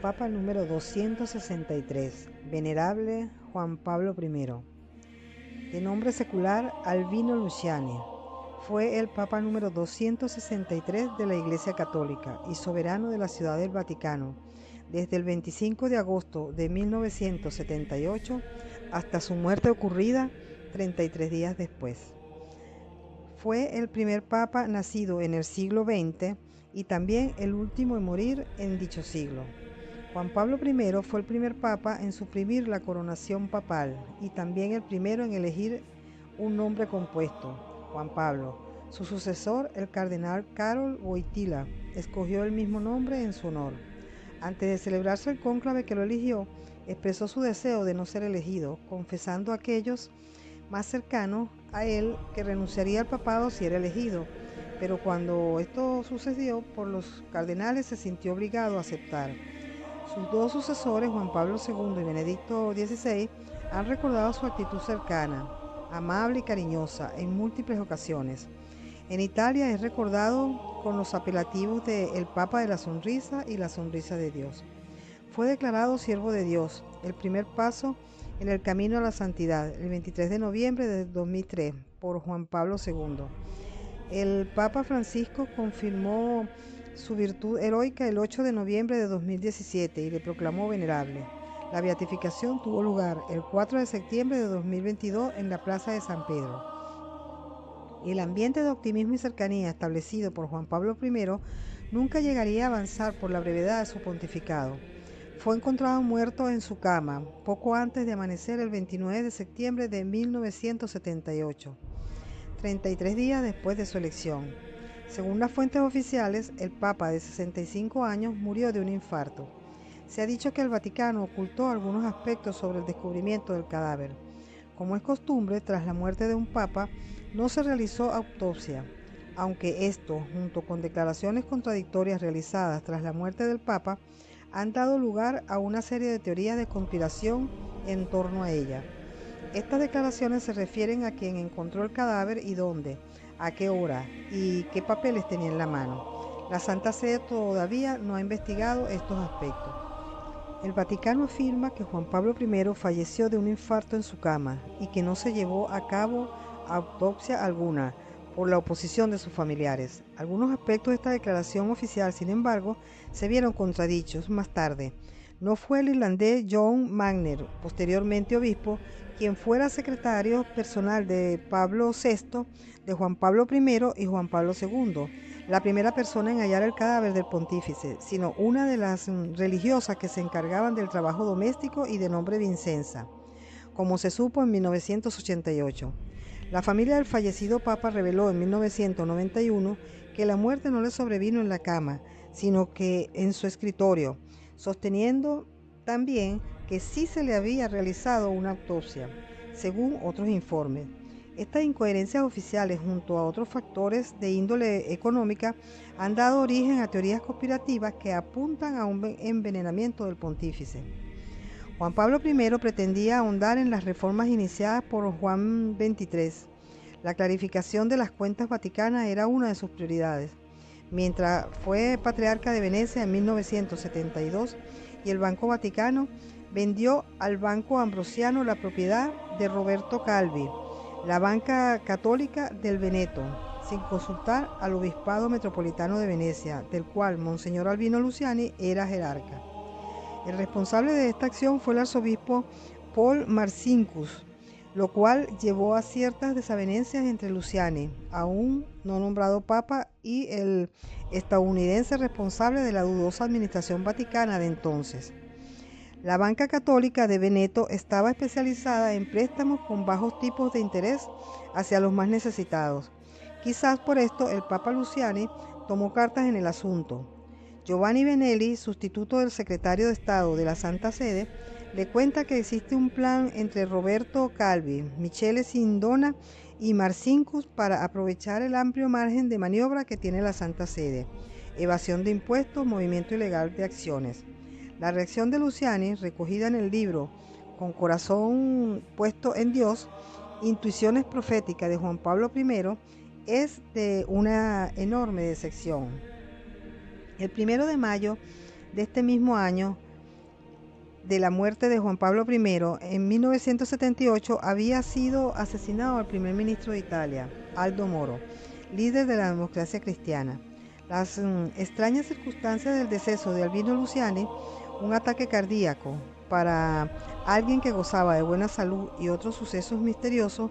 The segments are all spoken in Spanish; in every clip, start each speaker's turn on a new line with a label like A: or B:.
A: Papa número 263, Venerable Juan Pablo I. De nombre secular Albino Luciani. Fue el Papa número 263 de la Iglesia Católica y soberano de la Ciudad del Vaticano, desde el 25 de agosto de 1978 hasta su muerte ocurrida 33 días después. Fue el primer Papa nacido en el siglo XX y también el último en morir en dicho siglo. Juan Pablo I fue el primer papa en suprimir la coronación papal y también el primero en elegir un nombre compuesto, Juan Pablo. Su sucesor, el cardenal Karol Wojtyła, escogió el mismo nombre en su honor. Antes de celebrarse el cónclave que lo eligió, expresó su deseo de no ser elegido, confesando a aquellos más cercanos a él que renunciaría al papado si era elegido. Pero cuando esto sucedió, por los cardenales se sintió obligado a aceptar. Sus dos sucesores, Juan Pablo II y Benedicto XVI, han recordado su actitud cercana, amable y cariñosa en múltiples ocasiones. En Italia es recordado con los apelativos de el Papa de la Sonrisa y la Sonrisa de Dios. Fue declarado siervo de Dios, el primer paso en el camino a la santidad, el 23 de noviembre de 2003, por Juan Pablo II. El Papa Francisco confirmó su virtud heroica el 8 de noviembre de 2017 y le proclamó venerable. La beatificación tuvo lugar el 4 de septiembre de 2022 en la Plaza de San Pedro. El ambiente de optimismo y cercanía establecido por Juan Pablo I nunca llegaría a avanzar por la brevedad de su pontificado. Fue encontrado muerto en su cama poco antes de amanecer el 29 de septiembre de 1978. 33 días después de su elección. Según las fuentes oficiales, el Papa de 65 años murió de un infarto. Se ha dicho que el Vaticano ocultó algunos aspectos sobre el descubrimiento del cadáver. Como es costumbre, tras la muerte de un Papa, no se realizó autopsia, aunque esto, junto con declaraciones contradictorias realizadas tras la muerte del Papa, han dado lugar a una serie de teorías de conspiración en torno a ella. Estas declaraciones se refieren a quién encontró el cadáver y dónde, a qué hora y qué papeles tenía en la mano. La Santa Sede todavía no ha investigado estos aspectos. El Vaticano afirma que Juan Pablo I falleció de un infarto en su cama y que no se llevó a cabo autopsia alguna por la oposición de sus familiares. Algunos aspectos de esta declaración oficial, sin embargo, se vieron contradichos más tarde. No fue el irlandés John Magner, posteriormente obispo, quien fuera secretario personal de Pablo VI, de Juan Pablo I y Juan Pablo II, la primera persona en hallar el cadáver del pontífice, sino una de las religiosas que se encargaban del trabajo doméstico y de nombre Vincenza, como se supo en 1988. La familia del fallecido papa reveló en 1991 que la muerte no le sobrevino en la cama, sino que en su escritorio, sosteniendo también que sí se le había realizado una autopsia, según otros informes. Estas incoherencias oficiales, junto a otros factores de índole económica, han dado origen a teorías conspirativas que apuntan a un envenenamiento del pontífice. Juan Pablo I pretendía ahondar en las reformas iniciadas por Juan XXIII. La clarificación de las cuentas vaticanas era una de sus prioridades. Mientras fue patriarca de Venecia en 1972 y el Banco Vaticano vendió al Banco Ambrosiano la propiedad de Roberto Calvi, la banca católica del Veneto, sin consultar al Obispado Metropolitano de Venecia, del cual Monseñor Albino Luciani era jerarca. El responsable de esta acción fue el arzobispo Paul Marcinkus, lo cual llevó a ciertas desavenencias entre Luciani, aún no nombrado papa, y el estadounidense responsable de la dudosa administración vaticana de entonces. La banca católica de Veneto estaba especializada en préstamos con bajos tipos de interés hacia los más necesitados. Quizás por esto el Papa Luciani tomó cartas en el asunto. Giovanni Benelli, sustituto del secretario de Estado de la Santa Sede, le cuenta que existe un plan entre Roberto Calvi, Michele Sindona y Marcinkus para aprovechar el amplio margen de maniobra que tiene la Santa Sede, evasión de impuestos, movimiento ilegal de acciones. La reacción de Luciani, recogida en el libro Con corazón puesto en Dios, Intuiciones proféticas de Juan Pablo I, es de una enorme decepción. El 1 de mayo de este mismo año, de la muerte de Juan Pablo I, en 1978 había sido asesinado el primer ministro de Italia, Aldo Moro, líder de la democracia cristiana. Las extrañas circunstancias del deceso de Albino Luciani, un ataque cardíaco para alguien que gozaba de buena salud y otros sucesos misteriosos,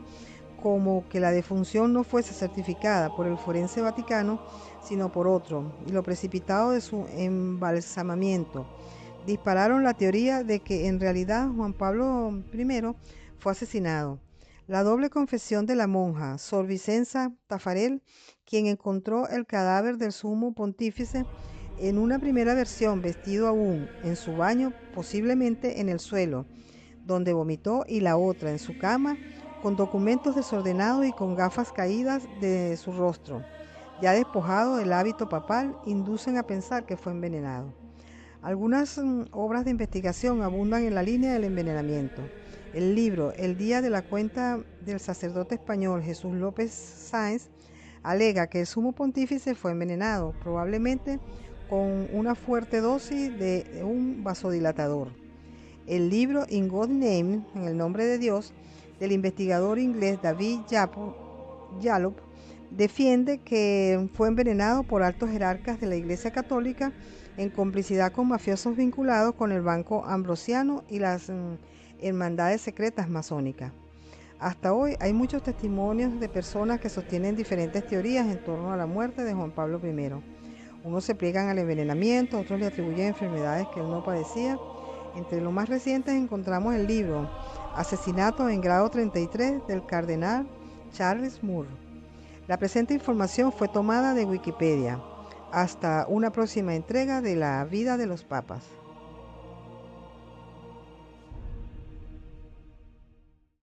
A: como que la defunción no fuese certificada por el forense vaticano, sino por otro, y lo precipitado de su embalsamamiento, dispararon la teoría de que en realidad Juan Pablo I fue asesinado. La doble confesión de la monja Sor Vicenza Tafarel, quien encontró el cadáver del sumo pontífice en una primera versión vestido aún en su baño, posiblemente en el suelo, donde vomitó, y la otra en su cama, con documentos desordenados y con gafas caídas de su rostro, ya despojado del hábito papal, inducen a pensar que fue envenenado. Algunas obras de investigación abundan en la línea del envenenamiento. El libro El día de la cuenta del sacerdote español Jesús López Sáenz alega que el sumo pontífice fue envenenado, probablemente con una fuerte dosis de un vasodilatador. El libro In God's Name, en el nombre de Dios, del investigador inglés David Jalop, defiende que fue envenenado por altos jerarcas de la Iglesia Católica en complicidad con mafiosos vinculados con el Banco Ambrosiano y las hermandades secretas masónicas. Hasta hoy hay muchos testimonios de personas que sostienen diferentes teorías en torno a la muerte de Juan Pablo I. Unos se pliegan al envenenamiento, otros le atribuyen enfermedades que él no padecía. Entre los más recientes encontramos el libro Asesinato en grado 33 del cardenal Charles Moore. La presente información fue tomada de Wikipedia. Hasta una próxima entrega de La vida de los papas.